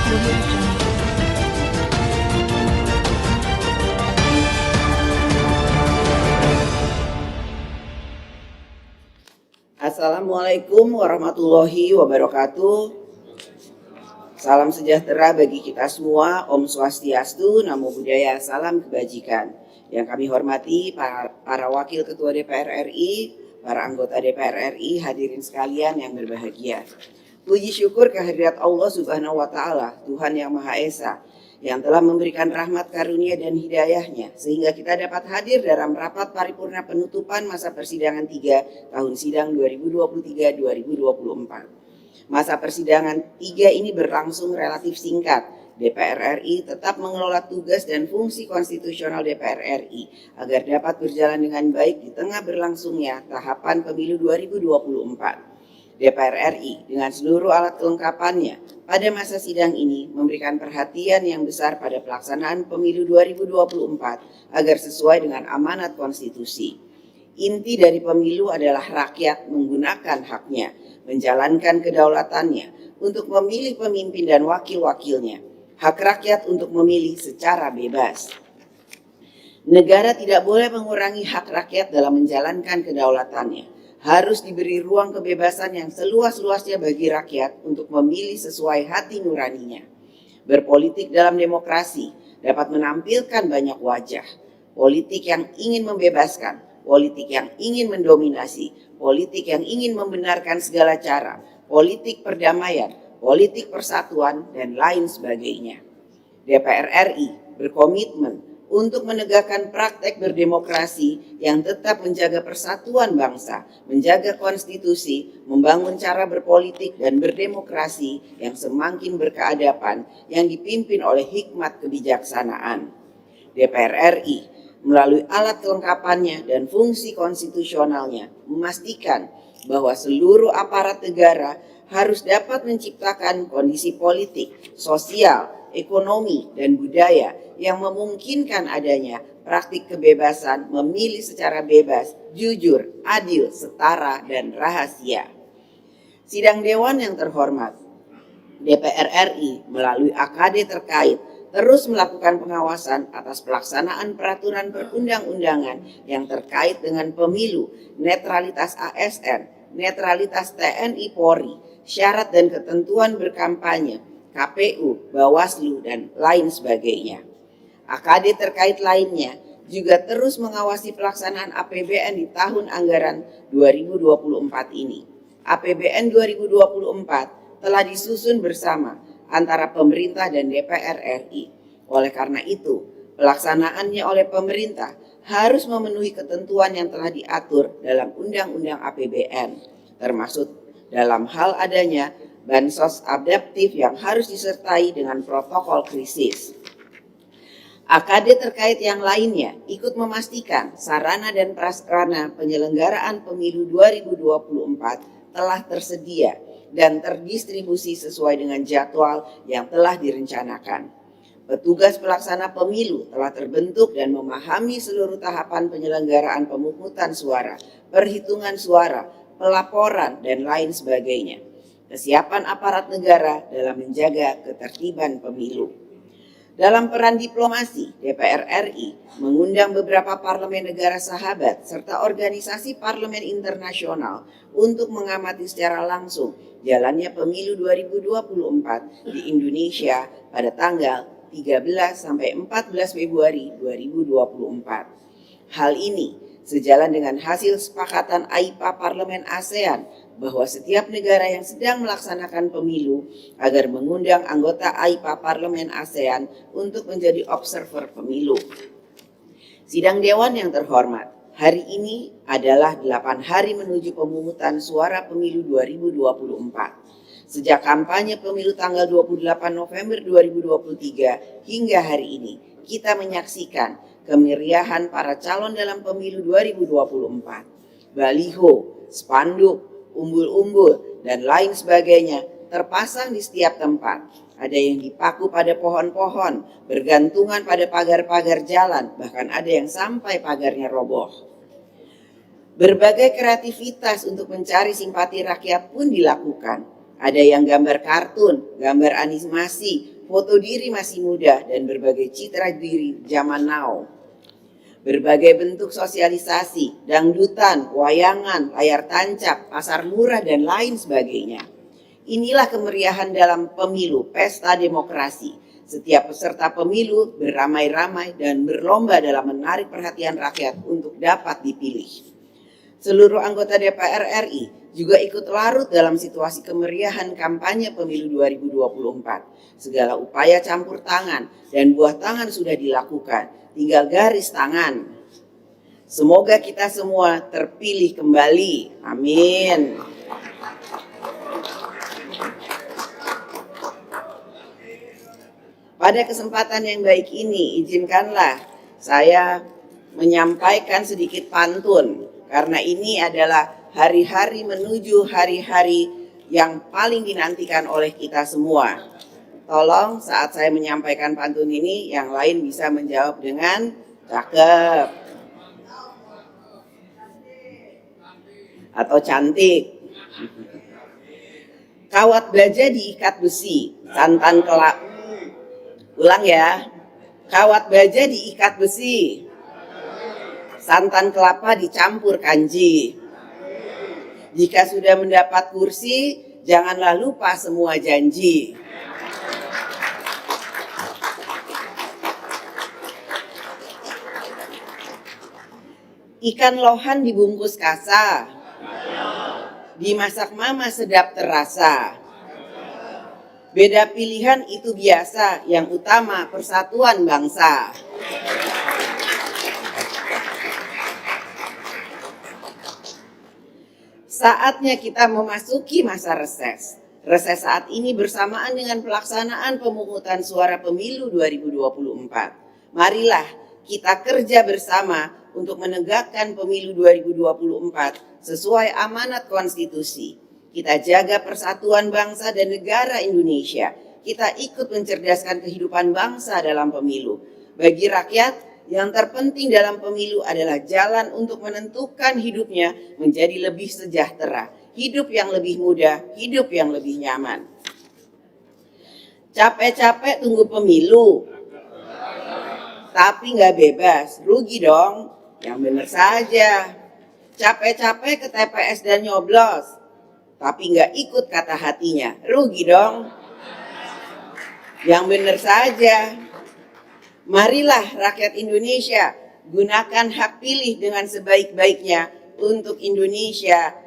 Assalamualaikum warahmatullahi wabarakatuh. Salam sejahtera bagi kita semua. Om Swastiastu, Namo Buddhaya, salam kebajikan. Yang kami hormati para wakil ketua DPR RI, para anggota DPR RI, hadirin sekalian yang berbahagia. Puji syukur kehadirat Allah Subhanahu wa Ta'ala, Tuhan yang Maha Esa, yang telah memberikan rahmat karunia dan hidayahnya sehingga kita dapat hadir dalam rapat paripurna penutupan masa persidangan 3 tahun sidang 2023-2024. Masa persidangan 3 ini berlangsung relatif singkat. DPR RI tetap mengelola tugas dan fungsi konstitusional DPR RI agar dapat berjalan dengan baik di tengah berlangsungnya tahapan pemilu 2024. DPR RI dengan seluruh alat kelengkapannya pada masa sidang ini memberikan perhatian yang besar pada pelaksanaan pemilu 2024 agar sesuai dengan amanat konstitusi. Inti dari pemilu adalah rakyat menggunakan haknya, menjalankan kedaulatannya untuk memilih pemimpin dan wakil-wakilnya. Hak rakyat untuk memilih secara bebas. Negara tidak boleh mengurangi hak rakyat dalam menjalankan kedaulatannya. Harus diberi ruang kebebasan yang seluas-luasnya bagi rakyat untuk memilih sesuai hati nuraninya. Berpolitik dalam demokrasi dapat menampilkan banyak wajah. Politik yang ingin membebaskan, politik yang ingin mendominasi, politik yang ingin membenarkan segala cara, politik perdamaian, politik persatuan, dan lain sebagainya. DPR RI berkomitmen untuk menegakkan praktek berdemokrasi yang tetap menjaga persatuan bangsa, menjaga konstitusi, membangun cara berpolitik dan berdemokrasi yang semakin berkeadapan yang dipimpin oleh hikmat kebijaksanaan. DPR RI melalui alat kelengkapannya dan fungsi konstitusionalnya memastikan bahwa seluruh aparat negara harus dapat menciptakan kondisi politik, sosial, ekonomi, dan budaya yang memungkinkan adanya praktik kebebasan memilih secara bebas, jujur, adil, setara, dan rahasia. Sidang Dewan yang terhormat, DPR RI melalui AKD terkait terus melakukan pengawasan atas pelaksanaan peraturan perundang-undangan yang terkait dengan pemilu, netralitas ASN, netralitas TNI Polri, syarat dan ketentuan berkampanye, KPU, Bawaslu, dan lain sebagainya. AKD terkait lainnya juga terus mengawasi pelaksanaan APBN di tahun anggaran 2024 ini. APBN 2024 telah disusun bersama antara pemerintah dan DPR RI. Oleh karena itu, pelaksanaannya oleh pemerintah harus memenuhi ketentuan yang telah diatur dalam Undang-Undang APBN, termasuk dalam hal adanya bansos adaptif yang harus disertai dengan protokol krisis. AKD terkait yang lainnya ikut memastikan sarana dan prasarana penyelenggaraan pemilu 2024 telah tersedia dan terdistribusi sesuai dengan jadwal yang telah direncanakan. Petugas pelaksana pemilu telah terbentuk dan memahami seluruh tahapan penyelenggaraan pemungutan suara, perhitungan suara, pelaporan, dan lain sebagainya. Kesiapan aparat negara dalam menjaga ketertiban pemilu. Dalam peran diplomasi, DPR RI mengundang beberapa parlemen negara sahabat serta organisasi parlemen internasional untuk mengamati secara langsung jalannya pemilu 2024 di Indonesia pada tanggal 13 sampai 14 Februari 2024. Hal ini sejalan dengan hasil sepakatan AIPA Parlemen ASEAN bahwa setiap negara yang sedang melaksanakan pemilu agar mengundang anggota AIPA Parlemen ASEAN untuk menjadi observer pemilu. Sidang Dewan yang terhormat, hari ini adalah 8 hari menuju pemungutan suara pemilu 2024. Sejak kampanye pemilu tanggal 28 November 2023 hingga hari ini, kita menyaksikan kemeriahan para calon dalam pemilu 2024. Baliho, spanduk, umbul-umbul, dan lain sebagainya terpasang di setiap tempat. Ada yang dipaku pada pohon-pohon, bergantungan pada pagar-pagar jalan, bahkan ada yang sampai pagarnya roboh. Berbagai kreativitas untuk mencari simpati rakyat pun dilakukan. Ada yang gambar kartun, gambar animasi, foto diri masih muda, dan berbagai citra diri zaman now. Berbagai bentuk sosialisasi, dangdutan, wayangan, layar tancap, pasar murah, dan lain sebagainya. Inilah kemeriahan dalam pemilu, pesta demokrasi. Setiap peserta pemilu beramai-ramai dan berlomba dalam menarik perhatian rakyat untuk dapat dipilih. Seluruh anggota DPR RI juga ikut larut dalam situasi kemeriahan kampanye pemilu 2024. Segala upaya campur tangan dan buah tangan sudah dilakukan, tinggal garis tangan. Semoga kita semua terpilih kembali. Amin. Pada kesempatan yang baik ini, izinkanlah saya menyampaikan sedikit pantun, karena ini adalah hari-hari menuju hari-hari yang paling dinantikan oleh kita semua. Tolong saat saya menyampaikan pantun ini, yang lain bisa menjawab dengan cakep atau cantik. Kawat baja diikat besi, santan kelapa. Ulang ya. Kawat baja diikat besi, santan kelapa dicampur kanji. Jika sudah mendapat kursi, janganlah lupa semua janji. Ikan lohan dibungkus kasa, dimasak mama sedap terasa. Beda pilihan itu biasa, yang utama persatuan bangsa. Saatnya kita memasuki masa reses. Reses saat ini bersamaan dengan pelaksanaan pemungutan suara pemilu 2024. Marilah kita kerja bersama untuk menegakkan pemilu 2024 sesuai amanat konstitusi. Kita jaga persatuan bangsa dan negara Indonesia. Kita ikut mencerdaskan kehidupan bangsa dalam pemilu. Bagi rakyat, yang terpenting dalam pemilu adalah jalan untuk menentukan hidupnya menjadi lebih sejahtera. Hidup yang lebih mudah, hidup yang lebih nyaman. Capek-capek tunggu pemilu, tapi nggak bebas, rugi dong. Yang benar saja. Capek-capek ke TPS dan nyoblos, tapi nggak ikut kata hatinya, rugi dong. Yang benar saja. Marilah rakyat Indonesia gunakan hak pilih dengan sebaik-baiknya untuk Indonesia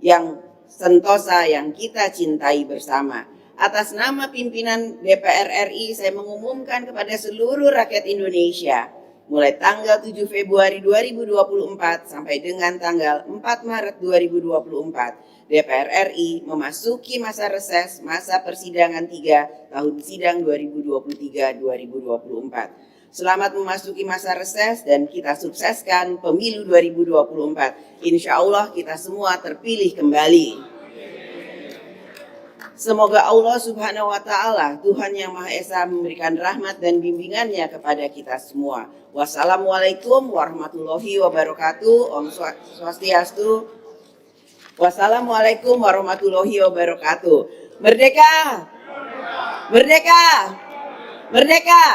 yang sentosa yang kita cintai bersama. Atas nama pimpinan DPR RI, saya mengumumkan kepada seluruh rakyat Indonesia, mulai tanggal 7 Februari 2024 sampai dengan tanggal 4 Maret 2024, DPR RI memasuki masa reses, masa persidangan 3 tahun sidang 2023-2024. Selamat memasuki masa reses dan kita sukseskan pemilu 2024. Insya Allah kita semua terpilih kembali. Semoga Allah Subhanahu wa Ta'ala, Tuhan yang Maha Esa, memberikan rahmat dan bimbingannya kepada kita semua. Wassalamualaikum warahmatullahi wabarakatuh. Om Swastiastu. Wassalamualaikum warahmatullahi wabarakatuh. Merdeka! Merdeka! Merdeka!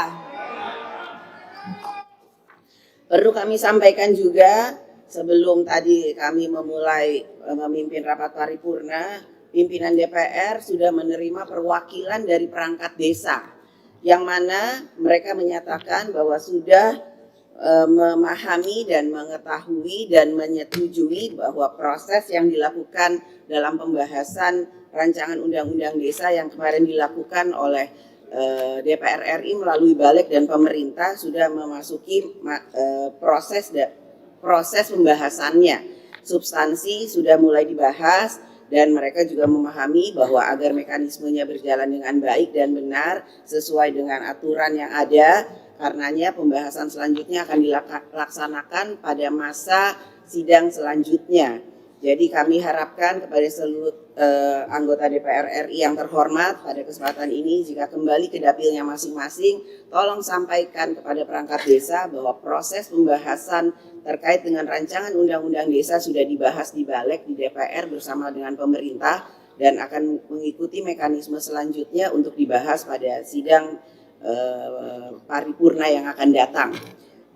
Perlu kami sampaikan juga, sebelum tadi kami memulai memimpin rapat paripurna, pimpinan DPR sudah menerima perwakilan dari perangkat desa, yang mana mereka menyatakan bahwa sudah memahami dan mengetahui dan menyetujui bahwa proses yang dilakukan dalam pembahasan rancangan undang-undang desa yang kemarin dilakukan oleh DPR RI melalui Balik dan pemerintah sudah memasuki proses pembahasannya. Substansi sudah mulai dibahas dan mereka juga memahami bahwa agar mekanismenya berjalan dengan baik dan benar sesuai dengan aturan yang ada, karenanya pembahasan selanjutnya akan dilaksanakan pada masa sidang selanjutnya. Jadi kami harapkan kepada seluruh anggota DPR RI yang terhormat pada kesempatan ini, jika kembali ke dapilnya masing-masing, tolong sampaikan kepada perangkat desa bahwa proses pembahasan terkait dengan rancangan undang-undang desa sudah dibahas di Balik di DPR bersama dengan pemerintah, dan akan mengikuti mekanisme selanjutnya untuk dibahas pada sidang paripurna yang akan datang.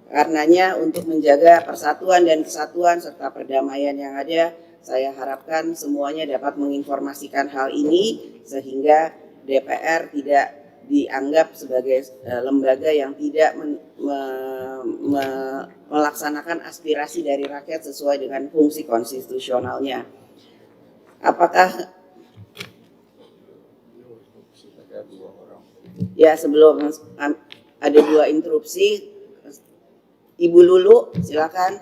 Karenanya untuk menjaga persatuan dan kesatuan serta perdamaian yang ada, saya harapkan semuanya dapat menginformasikan hal ini sehingga DPR tidak dianggap sebagai lembaga yang tidak melaksanakan aspirasi dari rakyat sesuai dengan fungsi konstitusionalnya. Apakah ya, sebelum ada 2 interupsi, Ibu Lulu silakan.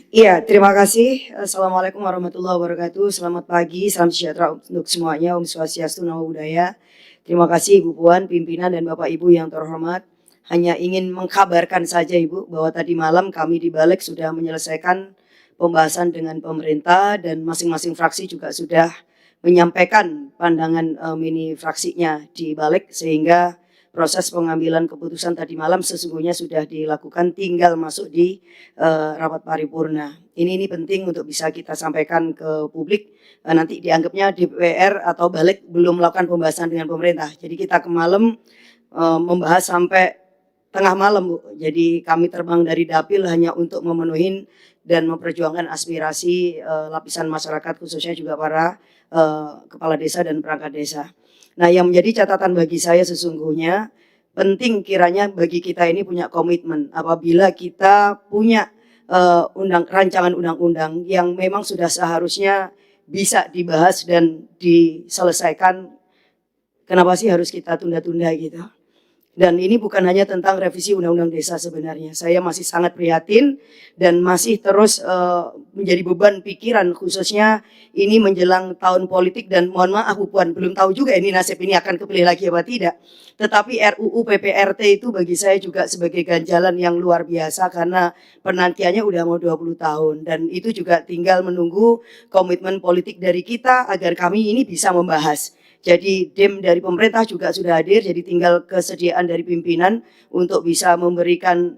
Iya, terima kasih. Assalamualaikum warahmatullahi wabarakatuh. Selamat pagi, salam sejahtera untuk semuanya. Om Swastiastu, Namo Buddhaya. Terima kasih Ibu Puan, pimpinan dan Bapak Ibu yang terhormat. Hanya ingin mengkabarkan saja Ibu bahwa tadi malam kami di Balik sudah menyelesaikan pembahasan dengan pemerintah dan masing-masing fraksi juga sudah menyampaikan pandangan mini fraksinya di Balik, sehingga proses pengambilan keputusan tadi malam sesungguhnya sudah dilakukan, tinggal masuk di rapat paripurna. Ini penting untuk bisa kita sampaikan ke publik. Nanti dianggapnya DPR atau Balik belum melakukan pembahasan dengan pemerintah. Jadi kita ke malam membahas sampai tengah malam, Bu. Jadi kami terbang dari Dapil hanya untuk memenuhi dan memperjuangkan aspirasi lapisan masyarakat, khususnya juga para kepala desa dan perangkat desa. Nah, yang menjadi catatan bagi saya sesungguhnya penting kiranya bagi kita ini punya komitmen. Apabila kita punya rancangan undang-undang yang memang sudah seharusnya bisa dibahas dan diselesaikan, kenapa sih harus kita tunda-tunda gitu? Dan ini bukan hanya tentang revisi Undang-Undang Desa sebenarnya. Saya masih sangat prihatin dan masih terus menjadi beban pikiran, khususnya ini menjelang tahun politik. Dan mohon maaf Bu Puan, belum tahu juga ini nasib ini akan kepilih lagi apa tidak. Tetapi RUU PPRT itu bagi saya juga sebagai ganjalan yang luar biasa karena penantiannya udah mau 20 tahun. Dan itu juga tinggal menunggu komitmen politik dari kita agar kami ini bisa membahas. Jadi DEM dari pemerintah juga sudah hadir, jadi tinggal kesediaan dari pimpinan untuk bisa memberikan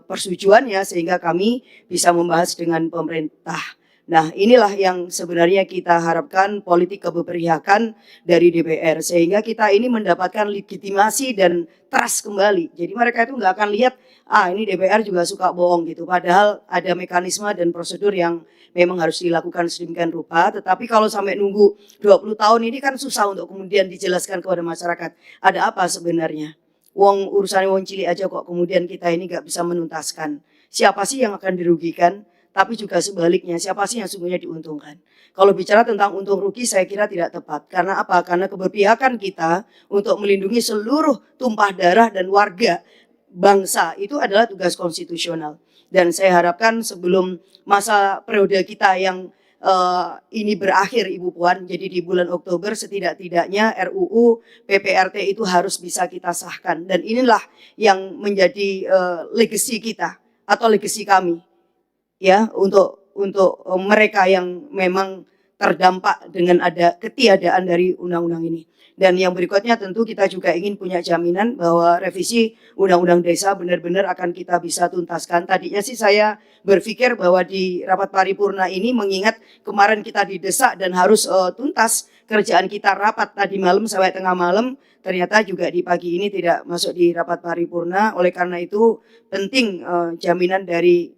persetujuannya sehingga kami bisa membahas dengan pemerintah. Nah, inilah yang sebenarnya kita harapkan, politik keberpihakan dari DPR, sehingga kita ini mendapatkan legitimasi dan trust kembali. Jadi mereka itu nggak akan lihat, ini DPR juga suka bohong gitu, padahal ada mekanisme dan prosedur yang memang harus dilakukan sedemikian rupa. Tetapi kalau sampai nunggu 20 tahun ini kan susah untuk kemudian dijelaskan kepada masyarakat ada apa sebenarnya. Urusannya wong cilik aja kok kemudian kita ini nggak bisa menuntaskan. Siapa sih yang akan dirugikan? Tapi juga sebaliknya, siapa sih yang sungguhnya diuntungkan? Kalau bicara tentang untung rugi, saya kira tidak tepat. Karena apa? Karena keberpihakan kita untuk melindungi seluruh tumpah darah dan warga bangsa itu adalah tugas konstitusional. Dan saya harapkan sebelum masa periode kita yang ini berakhir Ibu Puan, jadi di bulan Oktober setidak-tidaknya RUU PPRT itu harus bisa kita sahkan. Dan inilah yang menjadi legacy kita atau legacy kami. Ya, untuk mereka yang memang terdampak dengan ada ketiadaan dari undang-undang ini. Dan yang berikutnya tentu kita juga ingin punya jaminan bahwa revisi Undang-Undang Desa benar-benar akan kita bisa tuntaskan. Tadinya sih saya berpikir bahwa di rapat paripurna ini, mengingat kemarin kita didesak dan harus tuntas kerjaan kita rapat tadi malam sampai tengah malam, ternyata juga di pagi ini tidak masuk di rapat paripurna. Oleh karena itu penting jaminan dari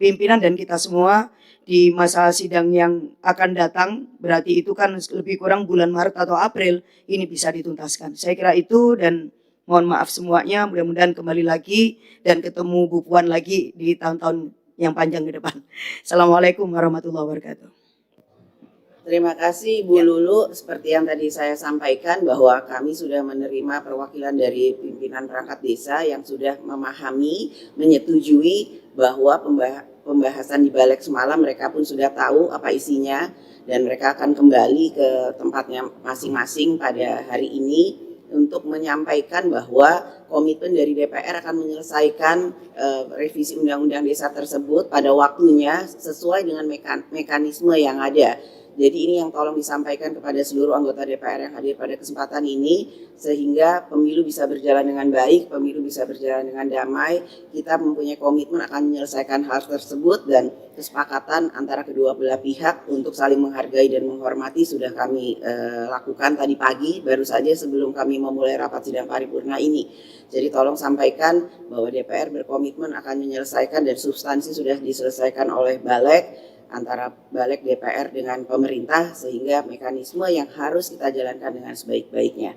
pimpinan dan kita semua di masa sidang yang akan datang, berarti itu kan lebih kurang bulan Maret atau April, ini bisa dituntaskan. Saya kira itu, dan mohon maaf semuanya, mudah-mudahan kembali lagi dan ketemu Bu Puan lagi di tahun-tahun yang panjang ke depan. Assalamualaikum warahmatullahi wabarakatuh. Terima kasih Bu Lulu. Seperti yang tadi saya sampaikan bahwa kami sudah menerima perwakilan dari pimpinan perangkat desa yang sudah memahami, menyetujui bahwa pembahasan di Balik semalam mereka pun sudah tahu apa isinya dan mereka akan kembali ke tempatnya masing-masing pada hari ini untuk menyampaikan bahwa komitmen dari DPR akan menyelesaikan revisi Undang-Undang Desa tersebut pada waktunya sesuai dengan mekanisme yang ada. Jadi ini yang tolong disampaikan kepada seluruh anggota DPR yang hadir pada kesempatan ini, sehingga pemilu bisa berjalan dengan baik, pemilu bisa berjalan dengan damai. Kita mempunyai komitmen akan menyelesaikan hal tersebut, dan kesepakatan antara kedua belah pihak untuk saling menghargai dan menghormati sudah kami lakukan tadi pagi, baru saja sebelum kami memulai rapat sidang paripurna ini. Jadi tolong sampaikan bahwa DPR berkomitmen akan menyelesaikan, dan substansi sudah diselesaikan oleh Balek, antara Balek DPR dengan pemerintah, sehingga mekanisme yang harus kita jalankan dengan sebaik-baiknya.